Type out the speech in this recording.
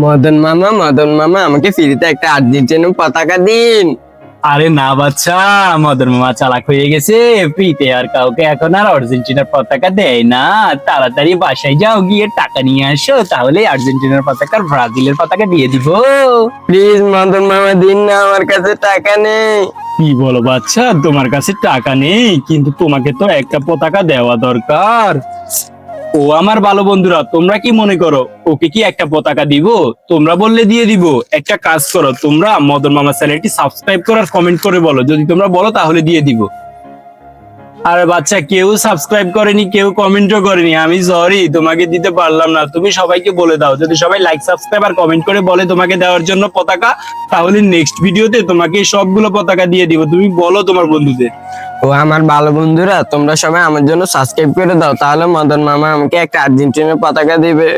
মদন মামা আমাকে ফ্রিতে একটা আর্জেন্টিনার পতাকা দিন। আরে না বাচ্চা, মদন মামা চালাক হয়ে গেছে। ফ্রিতে আর কাউকে এখন আর আর্জেন্টিনার পতাকা দেয় না। তাড়াতাড়ি বাসায় যাও, গিয়ে টাকা নিয়ে আসো, তাহলে আর্জেন্টিনার পতাকা আর ব্রাজিলের পতাকা দিয়ে দিব। প্লিজ মদন মামা দিন না, আমার কাছে টাকা নেই। কি বলো বাচ্চা, তোমার কাছে টাকা নেই? কিন্তু তোমাকে তো একটা পতাকা দেওয়া দরকার। ও আমার ভালো বন্ধুরা, তোমরা কি মনে করো ওকে কি একটা পতাকা দিব? তোমরা বললে দিয়ে দিব। একটা কাজ করো, তোমরা মদন মামা চ্যানেলটি সাবস্ক্রাইব করো আর কমেন্ট করে বলো। যদি তোমরা বলো তাহলে দিয়ে দিব। আরে বাচ্চা, কেউ সাবস্ক্রাইব করেনি, কেউ কমেন্টও করেনি, আমি সরি, তোমাকে দিতে পারলাম না। তুমি সবাইকে বলে দাও, যদি সবাই লাইক সাবস্ক্রাইব আর কমেন্ট করে বলে তোমাকে দেওয়ার জন্য পতাকা, তাহলে নেক্সট ভিডিওতে তোমাকে সবগুলো পতাকা দিয়ে দিব। তুমি বলো তোমার বন্ধুদের। ও আমার ভালো বন্ধুরা, তোমরা সবাই আমার জন্য সাবস্ক্রাইব করে দাও, তাহলে মদন মামা আমাকে একটা আর্জেন্টিনার পতাকা দিবে।